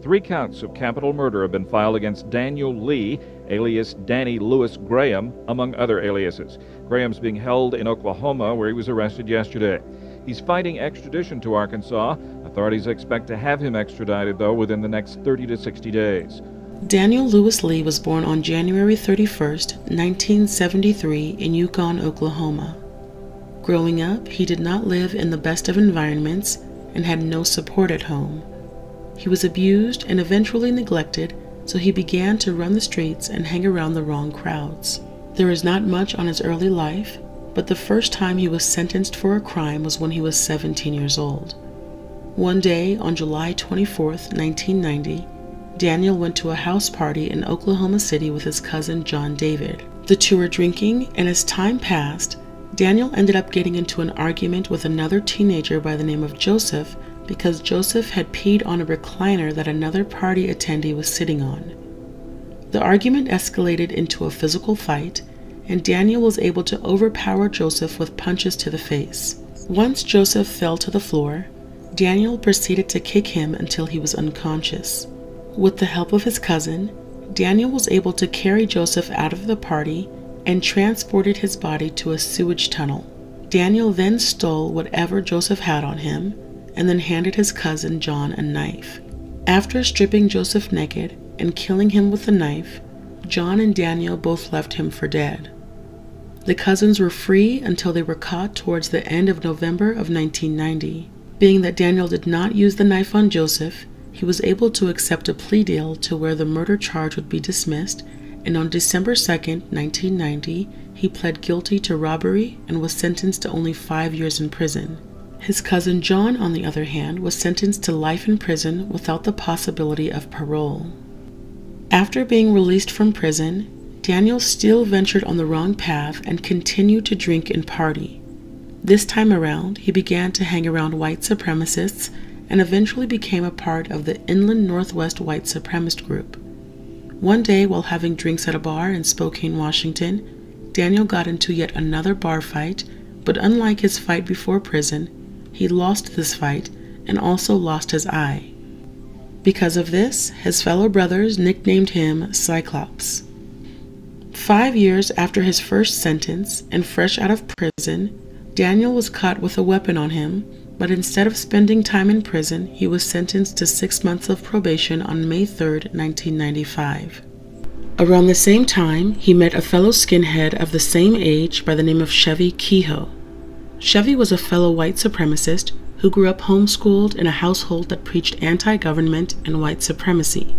3 counts of capital murder have been filed against Daniel Lee, alias Danny Lewis Graham, among other aliases. Graham's being held in Oklahoma, where he was arrested yesterday. He's fighting extradition to Arkansas. Authorities expect to have him extradited, though, within the next 30 to 60 days. Daniel Lewis Lee was born on January 31st, 1973 in Yukon, Oklahoma. Growing up, he did not live in the best of environments and had no support at home. He was abused and eventually neglected, so he began to run the streets and hang around the wrong crowds. There is not much on his early life, but the first time he was sentenced for a crime was when he was 17 years old. One day, on July 24th, 1990, Daniel went to a house party in Oklahoma City with his cousin John David. The two were drinking, and as time passed, Daniel ended up getting into an argument with another teenager by the name of Joseph because Joseph had peed on a recliner that another party attendee was sitting on. The argument escalated into a physical fight, and Daniel was able to overpower Joseph with punches to the face. Once Joseph fell to the floor, Daniel proceeded to kick him until he was unconscious. With the help of his cousin, Daniel was able to carry Joseph out of the party and transported his body to a sewage tunnel. Daniel then stole whatever Joseph had on him and then handed his cousin John a knife. After stripping Joseph naked and killing him with the knife, John and Daniel both left him for dead. The cousins were free until they were caught towards the end of November of 1990. Being that Daniel did not use the knife on Joseph, he was able to accept a plea deal to where the murder charge would be dismissed, and on December 2nd, 1990, he pled guilty to robbery and was sentenced to only 5 years in prison. His cousin John, on the other hand, was sentenced to life in prison without the possibility of parole. After being released from prison, Daniel still ventured on the wrong path and continued to drink and party. This time around, he began to hang around white supremacists and eventually became a part of the Inland Northwest White Supremacist Group. One day, while having drinks at a bar in Spokane, Washington, Daniel got into yet another bar fight, but unlike his fight before prison, he lost this fight and also lost his eye. Because of this, his fellow brothers nicknamed him Cyclops. 5 years after his first sentence and fresh out of prison, Daniel was caught with a weapon on him, but instead of spending time in prison, he was sentenced to 6 months of probation on May 3rd, 1995. Around the same time, he met a fellow skinhead of the same age by the name of CHEVIE KEHOE. CHEVIE was a fellow white supremacist who grew up homeschooled in a household that preached anti-government and white supremacy.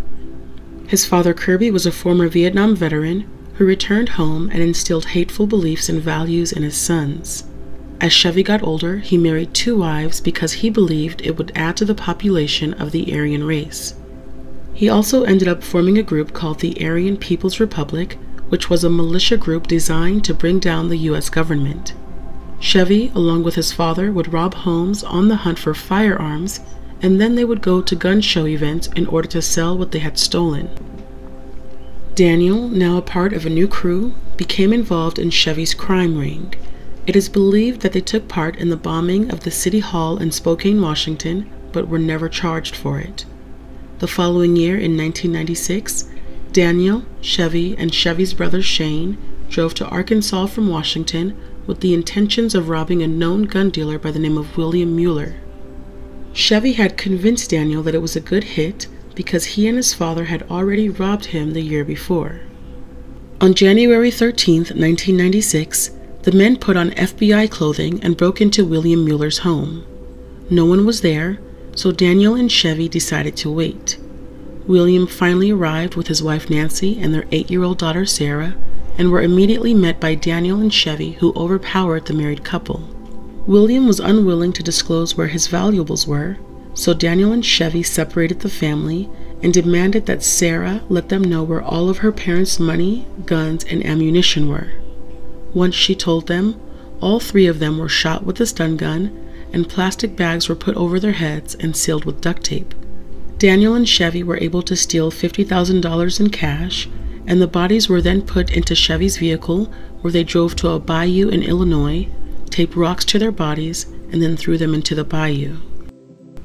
His father Kirby was a former Vietnam veteran who returned home and instilled hateful beliefs and values in his sons. As CHEVIE got older, he married 2 wives because he believed it would add to the population of the Aryan race. He also ended up forming a group called the Aryan People's Republic, which was a militia group designed to bring down the U.S. government. CHEVIE, along with his father, would rob homes on the hunt for firearms, and then they would go to gun show events in order to sell what they had stolen. Daniel, now a part of a new crew, became involved in CHEVIE's crime ring. It is believed that they took part in the bombing of the City Hall in Spokane, Washington, but were never charged for it. The following year, in 1996, Daniel, CHEVIE, and CHEVIE's brother Shane drove to Arkansas from Washington with the intentions of robbing a known gun dealer by the name of William Mueller. CHEVIE had convinced Daniel that it was a good hit because he and his father had already robbed him the year before. On January 13th, 1996, the men put on FBI clothing and broke into William Mueller's home. No one was there, so Daniel and CHEVIE decided to wait. William finally arrived with his wife Nancy and their 8-year-old daughter Sarah, and were immediately met by Daniel and CHEVIE, who overpowered the married couple. William was unwilling to disclose where his valuables were, so Daniel and CHEVIE separated the family and demanded that Sarah let them know where all of her parents' money, guns, and ammunition were. Once she told them, all 3 of them were shot with a stun gun, and plastic bags were put over their heads and sealed with duct tape. Daniel and CHEVIE were able to steal $50,000 in cash, and the bodies were then put into CHEVIE's vehicle, where they drove to a bayou in Illinois, taped rocks to their bodies, and then threw them into the bayou.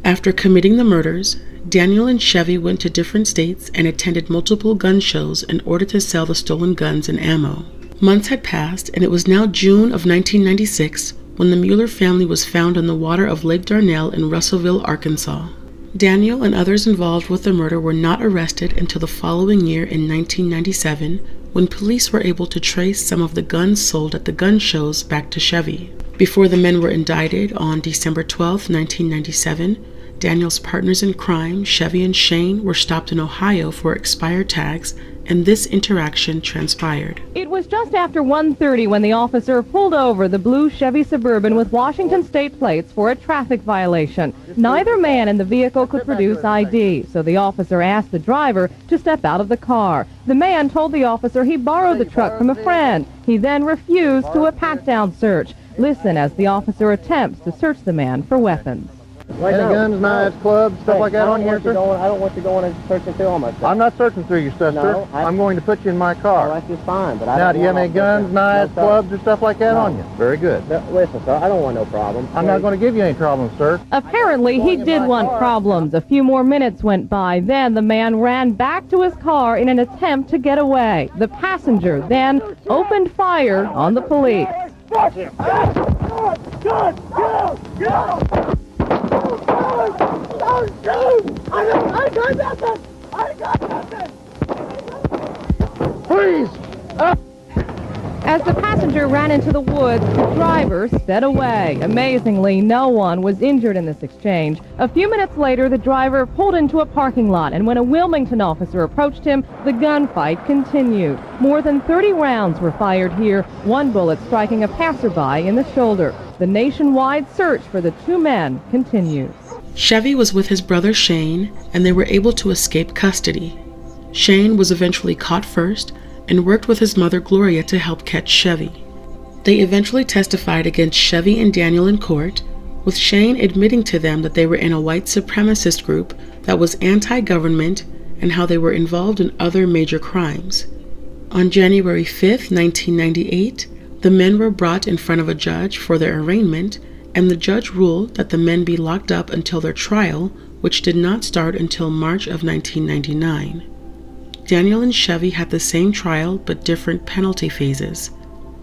After committing the murders, Daniel and CHEVIE went to different states and attended multiple gun shows in order to sell the stolen guns and ammo. Months had passed, and it was now June of 1996 when the Mueller family was found in the water of Lake Darnell in Russellville, Arkansas. Daniel and others involved with the murder were not arrested until the following year in 1997, when police were able to trace some of the guns sold at the gun shows back to CHEVIE. Before the men were indicted on December 12, 1997, Daniel's partners in crime, CHEVIE and Shane, were stopped in Ohio for expired tags, and this interaction transpired. It was just after 1:30 when the officer pulled over the blue Chevy Suburban with Washington state plates for a traffic violation. Neither man in the vehicle could produce ID, so the officer asked the driver to step out of the car. The man told the officer he borrowed the truck from a friend. He then refused to a pat-down search. Listen as the officer attempts to search the man for weapons. Any guns, knives, clubs, stuff like that on here, sir? I don't want you going and searching through all my stuff. I'm not searching through your stuff, sir. I'm going to put you in my car. That's just fine, but Now, do you have any guns, knives, clubs, or stuff like that on you? Very good. Listen, sir, I don't want no problems. I'm not going to give you any problems, sir. Apparently, he did want problems. A few more minutes went by. Then the man ran back to his car in an attempt to get away. The passenger then opened fire on the police. Please! As the passenger ran into the woods, the driver sped away. Amazingly, no one was injured in this exchange. A few minutes later, the driver pulled into a parking lot, and when a Wilmington officer approached him, the gunfight continued. More than 30 rounds were fired here, one bullet striking a passerby in the shoulder. The nationwide search for the two men continues. CHEVIE was with his brother Shane, and they were able to escape custody. Shane was eventually caught first and worked with his mother Gloria to help catch CHEVIE. They eventually testified against CHEVIE and Daniel in court, with Shane admitting to them that they were in a white supremacist group that was anti-government and how they were involved in other major crimes. On January 5, 1998, the men were brought in front of a judge for their arraignment, and the judge ruled that the men be locked up until their trial, which did not start until March of 1999. Daniel and CHEVIE had the same trial but different penalty phases.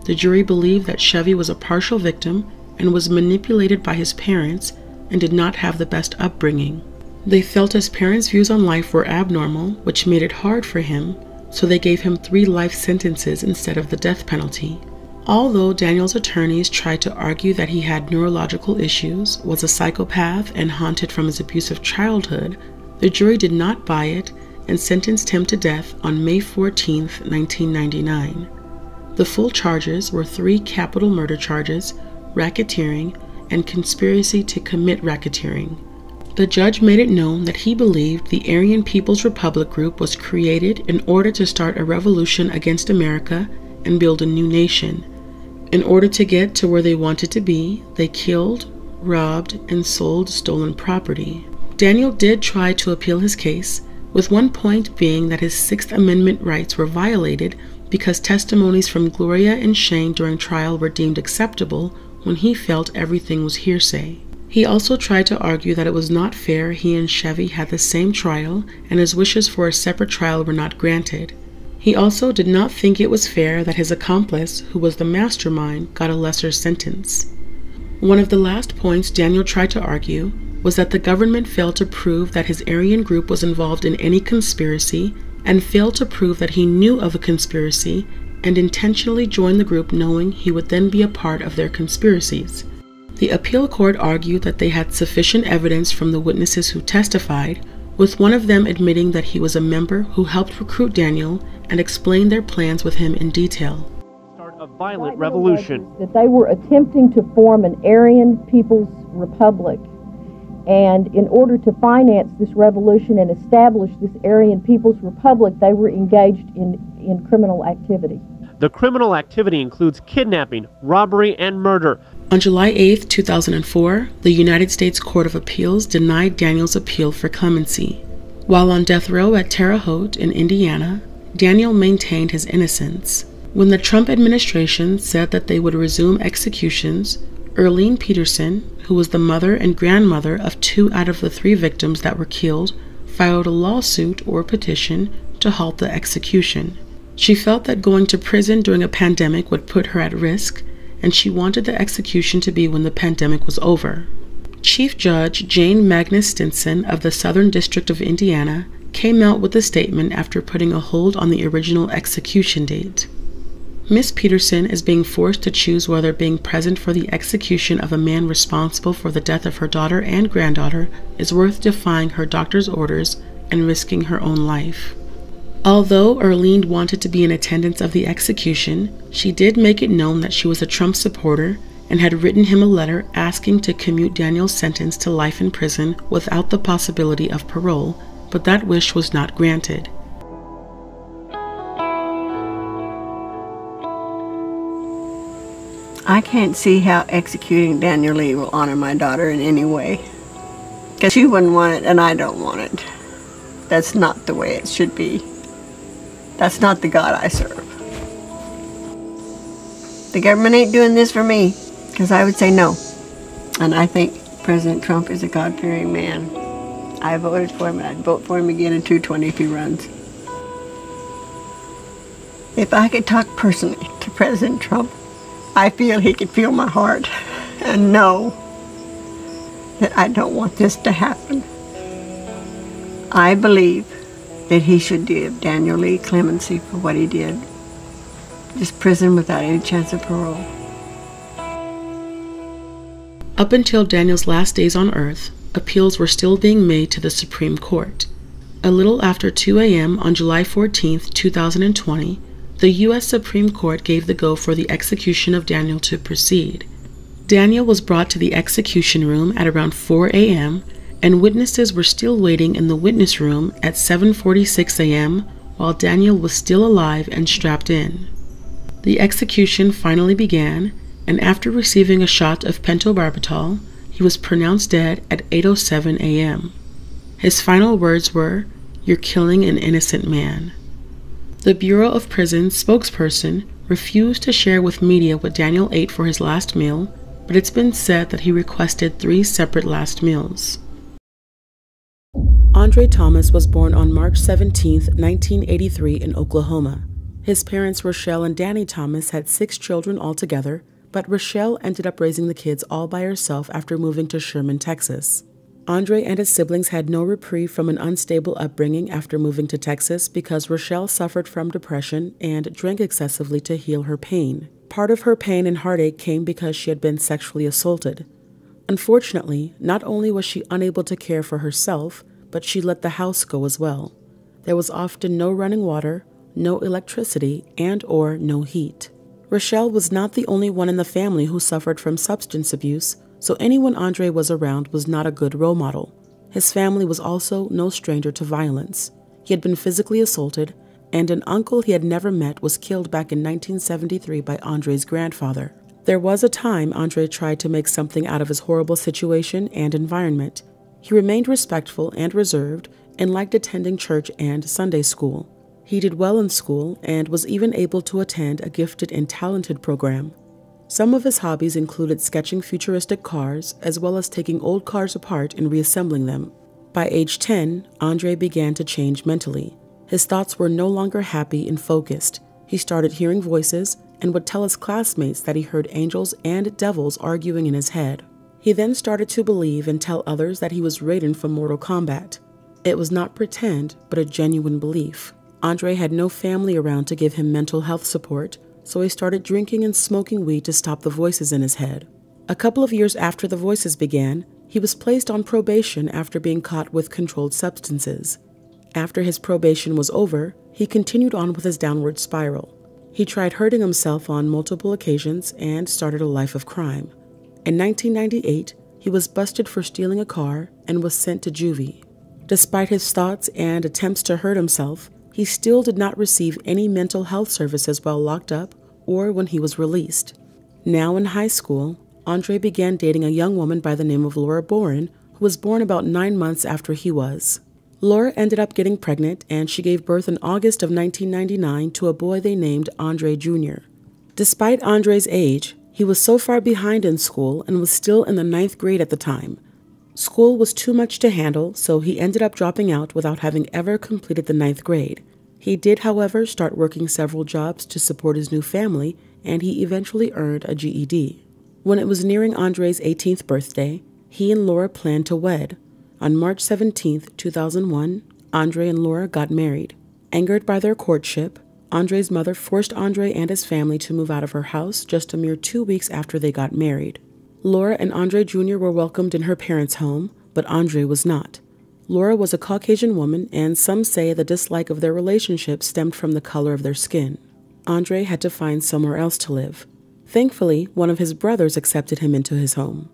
The jury believed that CHEVIE was a partial victim and was manipulated by his parents and did not have the best upbringing. They felt his parents' views on life were abnormal, which made it hard for him, so they gave him 3 life sentences instead of the death penalty. Although Daniel's attorneys tried to argue that he had neurological issues, was a psychopath, and haunted from his abusive childhood, the jury did not buy it and sentenced him to death on May 14, 1999. The full charges were 3 capital murder charges, racketeering, and conspiracy to commit racketeering. The judge made it known that he believed the Aryan People's Republic group was created in order to start a revolution against America and build a new nation. In order to get to where they wanted to be, they killed, robbed, and sold stolen property. Daniel did try to appeal his case, with one point being that his Sixth Amendment rights were violated because testimonies from Gloria and Shane during trial were deemed acceptable when he felt everything was hearsay. He also tried to argue that it was not fair he and CHEVIE had the same trial and his wishes for a separate trial were not granted. He also did not think it was fair that his accomplice, who was the mastermind, got a lesser sentence. One of the last points Daniel tried to argue was that the government failed to prove that his Aryan group was involved in any conspiracy and failed to prove that he knew of a conspiracy and intentionally joined the group knowing he would then be a part of their conspiracies. The appeal court argued that they had sufficient evidence from the witnesses who testified, with one of them admitting that he was a member who helped recruit Daniel and explained their plans with him in detail. Start a violent revolution. That they were attempting to form an Aryan People's Republic. And in order to finance this revolution and establish this Aryan People's Republic, they were engaged in criminal activity. The criminal activity includes kidnapping, robbery, and murder. On July 8, 2004, the United States Court of Appeals denied Daniel's appeal for clemency. While on death row at Terre Haute in Indiana, Daniel maintained his innocence. When the Trump administration said that they would resume executions, Earlene Peterson, who was the mother and grandmother of 2 out of the 3 victims that were killed, filed a lawsuit or petition to halt the execution. She felt that going to prison during a pandemic would put her at risk, and she wanted the execution to be when the pandemic was over. Chief Judge Jane Magnus Stinson of the Southern District of Indiana came out with a statement after putting a hold on the original execution date. Miss Peterson is being forced to choose whether being present for the execution of a man responsible for the death of her daughter and granddaughter is worth defying her doctor's orders and risking her own life. Although Erlene wanted to be in attendance of the execution, she did make it known that she was a Trump supporter and had written him a letter asking to commute Daniel's sentence to life in prison without the possibility of parole, but that wish was not granted. I can't see how executing Daniel Lee will honor my daughter in any way. Because she wouldn't want it and I don't want it. That's not the way it should be. That's not the God I serve. The government ain't doing this for me, because I would say no. And I think President Trump is a God-fearing man. I voted for him and I'd vote for him again in 220 if he runs. If I could talk personally to President Trump, I feel he could feel my heart and know that I don't want this to happen. I believe that he should give Daniel Lee clemency for what he did. Just prison without any chance of parole. Up until Daniel's last days on Earth, appeals were still being made to the Supreme Court. A little after 2 a.m. on July 14, 2020, the U.S. Supreme Court gave the go for the execution of Daniel to proceed. Daniel was brought to the execution room at around 4 a.m., and witnesses were still waiting in the witness room at 7:46 a.m. while Daniel was still alive and strapped in. The execution finally began, and after receiving a shot of pentobarbital, he was pronounced dead at 8:07 a.m. His final words were, "You're killing an innocent man." The Bureau of Prisons spokesperson refused to share with media what Daniel ate for his last meal, but it's been said that he requested 3 separate last meals. Andre Thomas was born on March 17, 1983 in Oklahoma. His parents, Rochelle and Danny Thomas, had 6 children altogether, but Rochelle ended up raising the kids all by herself after moving to Sherman, Texas. Andre and his siblings had no reprieve from an unstable upbringing after moving to Texas because Rochelle suffered from depression and drank excessively to heal her pain. Part of her pain and heartache came because she had been sexually assaulted. Unfortunately, not only was she unable to care for herself, but she let the house go as well. There was often no running water, no electricity, and/or no heat. Rochelle was not the only one in the family who suffered from substance abuse, so anyone Andre was around was not a good role model. His family was also no stranger to violence. He had been physically assaulted, and an uncle he had never met was killed back in 1973 by Andre's grandfather. There was a time Andre tried to make something out of his horrible situation and environment. He remained respectful and reserved and liked attending church and Sunday school. He did well in school and was even able to attend a gifted and talented program. Some of his hobbies included sketching futuristic cars, as well as taking old cars apart and reassembling them. By age 10, Andre began to change mentally. His thoughts were no longer happy and focused. He started hearing voices and would tell his classmates that he heard angels and devils arguing in his head. He then started to believe and tell others that he was Raiden from Mortal Kombat. It was not pretend, but a genuine belief. Andre had no family around to give him mental health support, so he started drinking and smoking weed to stop the voices in his head. A couple of years after the voices began, he was placed on probation after being caught with controlled substances. After his probation was over, he continued on with his downward spiral. He tried hurting himself on multiple occasions and started a life of crime. In 1998, he was busted for stealing a car and was sent to juvie. Despite his thoughts and attempts to hurt himself, he still did not receive any mental health services while locked up or when he was released. Now in high school, Andre began dating a young woman by the name of Laura Boren, who was born about 9 months after he was. Laura ended up getting pregnant, and she gave birth in August of 1999 to a boy they named Andre Jr. Despite Andre's age, he was so far behind in school and was still in the 9th grade at the time. School was too much to handle, so he ended up dropping out without having ever completed the 9th grade. He did, however, start working several jobs to support his new family, and he eventually earned a GED. When it was nearing Andre's 18th birthday, he and Laura planned to wed. On March 17, 2001, Andre and Laura got married. Angered by their courtship, Andre's mother forced Andre and his family to move out of her house just a mere 2 weeks after they got married. Laura and Andre Jr. were welcomed in her parents' home, but Andre was not. Laura was a Caucasian woman, and some say the dislike of their relationship stemmed from the color of their skin. Andre had to find somewhere else to live. Thankfully, one of his brothers accepted him into his home.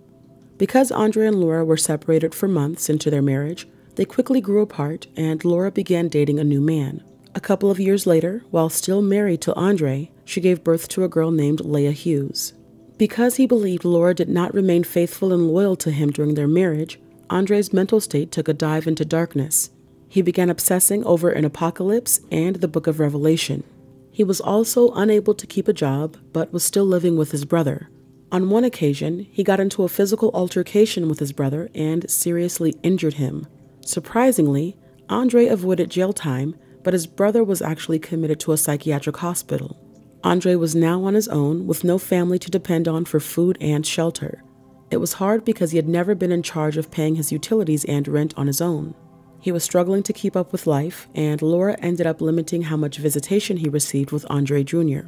Because Andre and Laura were separated for months into their marriage, they quickly grew apart, and Laura began dating a new man. A couple of years later, while still married to Andre, she gave birth to a girl named Leah Hughes. Because he believed Laura did not remain faithful and loyal to him during their marriage, Andre's mental state took a dive into darkness. He began obsessing over an apocalypse and the Book of Revelation. He was also unable to keep a job, but was still living with his brother. On one occasion, he got into a physical altercation with his brother and seriously injured him. Surprisingly, Andre avoided jail time, but his brother was actually committed to a psychiatric hospital. Andre was now on his own with no family to depend on for food and shelter. It was hard because he had never been in charge of paying his utilities and rent on his own. He was struggling to keep up with life, and Laura ended up limiting how much visitation he received with Andre Jr.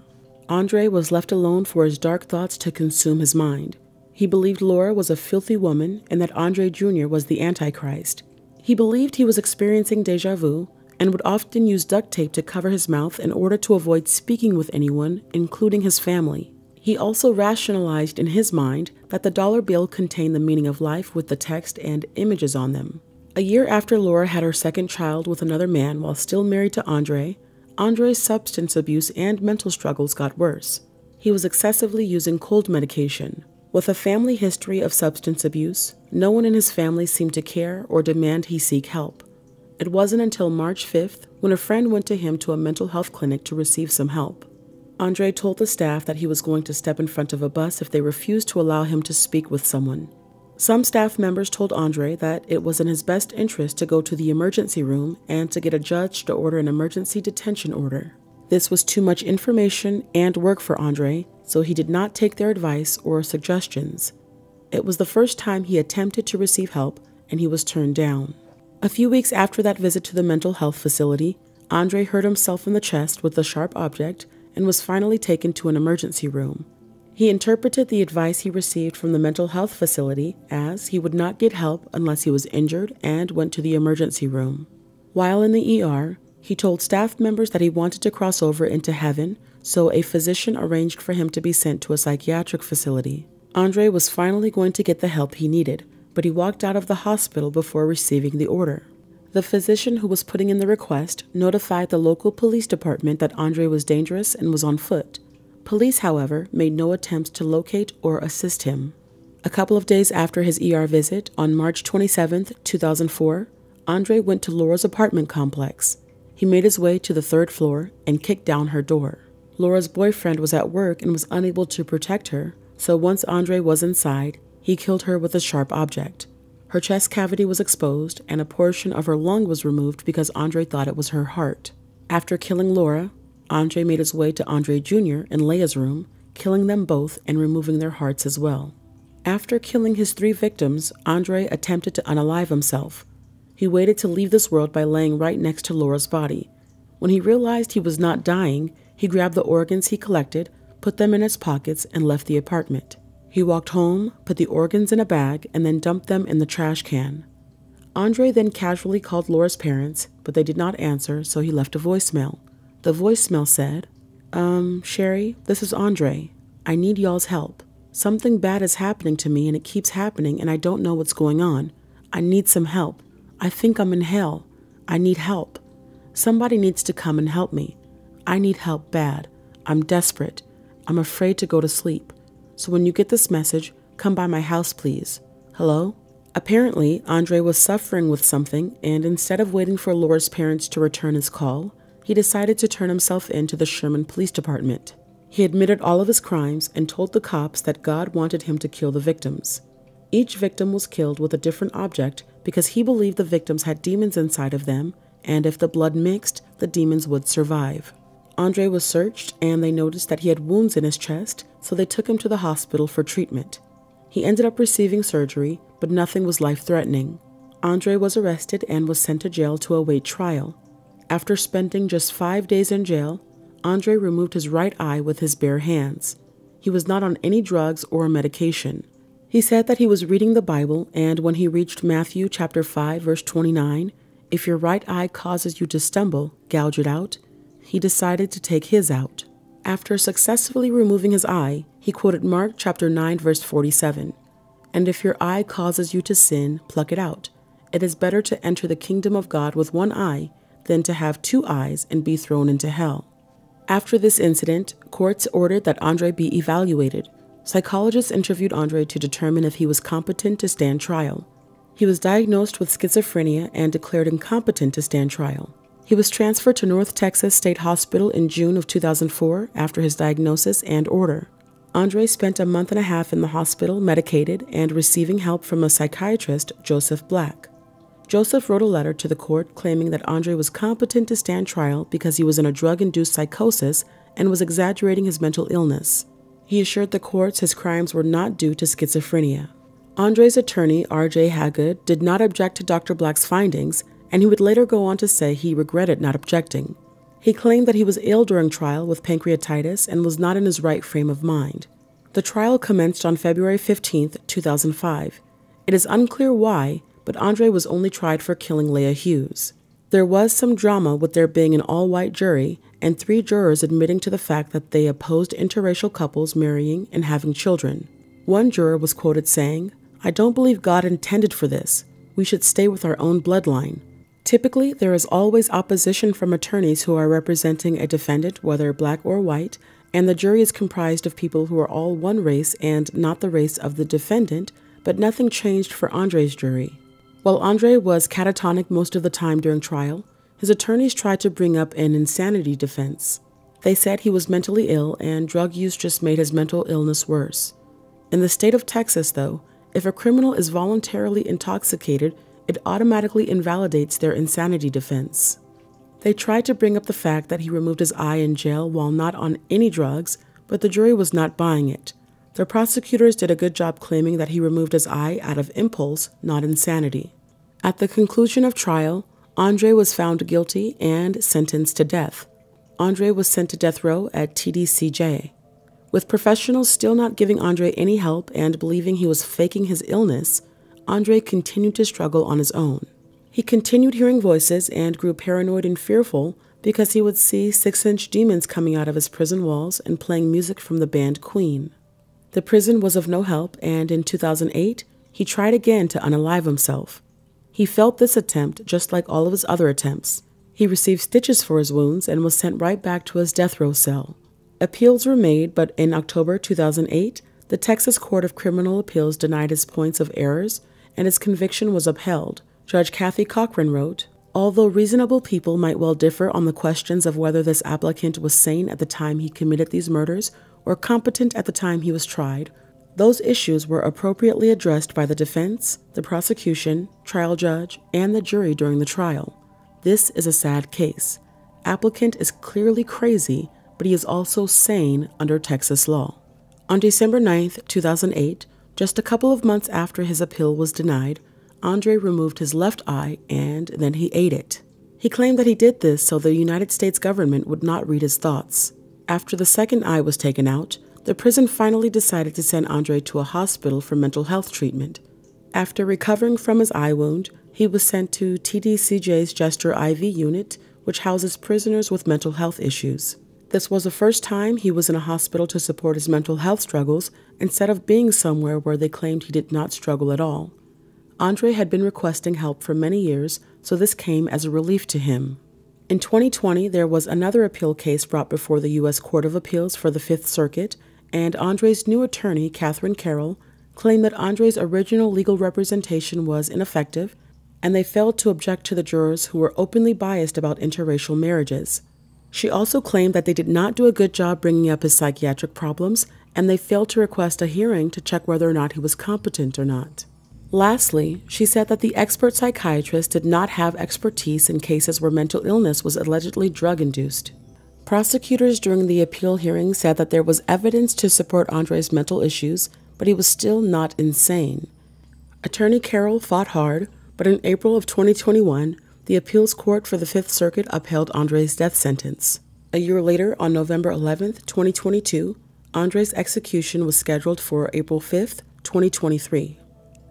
Andre was left alone for his dark thoughts to consume his mind. He believed Laura was a filthy woman and that Andre Jr. was the Antichrist. He believed he was experiencing déjà vu and would often use duct tape to cover his mouth in order to avoid speaking with anyone, including his family. He also rationalized in his mind that the dollar bill contained the meaning of life with the text and images on them. A year after Laura had her second child with another man while still married to Andre, Andre's substance abuse and mental struggles got worse. He was excessively using cold medication. With a family history of substance abuse, no one in his family seemed to care or demand he seek help. It wasn't until March 5th when a friend went to him to a mental health clinic to receive some help. Andre told the staff that he was going to step in front of a bus if they refused to allow him to speak with someone. Some staff members told Andre that it was in his best interest to go to the emergency room and to get a judge to order an emergency detention order. This was too much information and work for Andre, so he did not take their advice or suggestions. It was the first time he attempted to receive help, and he was turned down. A few weeks after that visit to the mental health facility, Andre hurt himself in the chest with a sharp object and was finally taken to an emergency room. He interpreted the advice he received from the mental health facility as he would not get help unless he was injured and went to the emergency room. While in the ER, he told staff members that he wanted to cross over into heaven, so a physician arranged for him to be sent to a psychiatric facility. Andre was finally going to get the help he needed, but he walked out of the hospital before receiving the order. The physician who was putting in the request notified the local police department that Andre was dangerous and was on foot. Police, however, made no attempts to locate or assist him. A couple of days after his ER visit, on March 27, 2004, Andre went to Laura's apartment complex. He made his way to the 3rd floor and kicked down her door. Laura's boyfriend was at work and was unable to protect her, so once Andre was inside, he killed her with a sharp object. Her chest cavity was exposed, and a portion of her lung was removed because Andre thought it was her heart. After killing Laura, Andre made his way to Andre Jr. and Leah's room, killing them both and removing their hearts as well. After killing his 3 victims, Andre attempted to unalive himself. He waited to leave this world by laying right next to Laura's body. When he realized he was not dying, he grabbed the organs he collected, put them in his pockets, and left the apartment. He walked home, put the organs in a bag, and then dumped them in the trash can. Andre then casually called Laura's parents, but they did not answer, so he left a voicemail. The voicemail said, Sherry, this is Andre. I need y'all's help. Something bad is happening to me and it keeps happening and I don't know what's going on. I need some help. I think I'm in hell. I need help. Somebody needs to come and help me. I need help bad. I'm desperate. I'm afraid to go to sleep. So when you get this message, come by my house, please. Hello? Apparently, Andre was suffering with something, and instead of waiting for Laura's parents to return his call, he decided to turn himself in to the Sherman Police Department. He admitted all of his crimes and told the cops that God wanted him to kill the victims. Each victim was killed with a different object because he believed the victims had demons inside of them, and if the blood mixed, the demons would survive. Andre was searched, and they noticed that he had wounds in his chest, so they took him to the hospital for treatment. He ended up receiving surgery, but nothing was life-threatening. Andre was arrested and was sent to jail to await trial. After spending just 5 days in jail, Andre removed his right eye with his bare hands. He was not on any drugs or medication. He said that he was reading the Bible, and when he reached Matthew chapter 5, verse 29, "If your right eye causes you to stumble, gouge it out," he decided to take his out. After successfully removing his eye, he quoted Mark chapter 9, verse 47, "And if your eye causes you to sin, pluck it out. It is better to enter the kingdom of God with one eye than to have 2 eyes and be thrown into hell." After this incident, courts ordered that Andre be evaluated. Psychologists interviewed Andre to determine if he was competent to stand trial. He was diagnosed with schizophrenia and declared incompetent to stand trial. He was transferred to North Texas State Hospital in June of 2004 after his diagnosis and order. Andre spent a month and a half in the hospital, medicated, and receiving help from a psychiatrist, Joseph Black. Joseph wrote a letter to the court claiming that Andre was competent to stand trial because he was in a drug-induced psychosis and was exaggerating his mental illness. He assured the courts his crimes were not due to schizophrenia. Andre's attorney, R.J. Haggard, did not object to Dr. Black's findings, and he would later go on to say he regretted not objecting. He claimed that he was ill during trial with pancreatitis and was not in his right frame of mind. The trial commenced on February 15, 2005. It is unclear why, but Andre was only tried for killing Leah Hughes. There was some drama with there being an all-white jury and 3 jurors admitting to the fact that they opposed interracial couples marrying and having children. One juror was quoted saying, "I don't believe God intended for this. We should stay with our own bloodline." Typically, there is always opposition from attorneys who are representing a defendant, whether black or white, and the jury is comprised of people who are all one race and not the race of the defendant, but nothing changed for Andre's jury. While Andre was catatonic most of the time during trial, his attorneys tried to bring up an insanity defense. They said he was mentally ill and drug use just made his mental illness worse. In the state of Texas, though, if a criminal is voluntarily intoxicated, it automatically invalidates their insanity defense. They tried to bring up the fact that he removed his eye in jail while not on any drugs, but the jury was not buying it. The prosecutors did a good job claiming that he removed his eye out of impulse, not insanity. At the conclusion of trial, Andre was found guilty and sentenced to death. Andre was sent to death row at TDCJ. With professionals still not giving Andre any help and believing he was faking his illness, Andre continued to struggle on his own. He continued hearing voices and grew paranoid and fearful because he would see 6-inch demons coming out of his prison walls and playing music from the band Queen. The prison was of no help, and in 2008, he tried again to unalive himself. He failed this attempt just like all of his other attempts. He received stitches for his wounds and was sent right back to his death row cell. Appeals were made, but in October 2008, the Texas Court of Criminal Appeals denied his points of errors, and his conviction was upheld. Judge Kathy Cochran wrote, "Although reasonable people might well differ on the questions of whether this applicant was sane at the time he committed these murders or competent at the time he was tried, those issues were appropriately addressed by the defense, the prosecution, trial judge, and the jury during the trial. This is a sad case. Applicant is clearly crazy, but he is also sane under Texas law." On December 9, 2008, just a couple of months after his appeal was denied, Andre removed his left eye and then he ate it. He claimed that he did this so the United States government would not read his thoughts. After the second eye was taken out, the prison finally decided to send Andre to a hospital for mental health treatment. After recovering from his eye wound, he was sent to TDCJ's Jester IV unit, which houses prisoners with mental health issues. This was the first time he was in a hospital to support his mental health struggles instead of being somewhere where they claimed he did not struggle at all. Andre had been requesting help for many years, so this came as a relief to him. In 2020, there was another appeal case brought before the U.S. Court of Appeals for the Fifth Circuit, and Andre's new attorney, Catherine Carroll, claimed that Andre's original legal representation was ineffective, and they failed to object to the jurors who were openly biased about interracial marriages. She also claimed that they did not do a good job bringing up his psychiatric problems, and they failed to request a hearing to check whether or not he was competent or not. Lastly, she said that the expert psychiatrist did not have expertise in cases where mental illness was allegedly drug-induced. Prosecutors during the appeal hearing said that there was evidence to support Andre's mental issues, but he was still not insane. Attorney Carroll fought hard, but in April of 2021, the appeals court for the Fifth Circuit upheld Andre's death sentence. A year later, on November 11, 2022, Andre's execution was scheduled for April 5, 2023.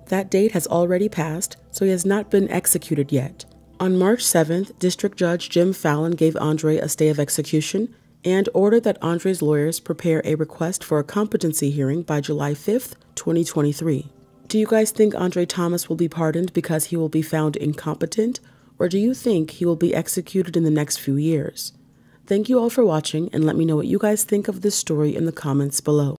That date has already passed, so he has not been executed yet. On March 7th, District Judge Jim Fallon gave Andre a stay of execution and ordered that Andre's lawyers prepare a request for a competency hearing by July 5th, 2023. Do you guys think Andre Thomas will be pardoned because he will be found incompetent, or do you think he will be executed in the next few years? Thank you all for watching, and let me know what you guys think of this story in the comments below.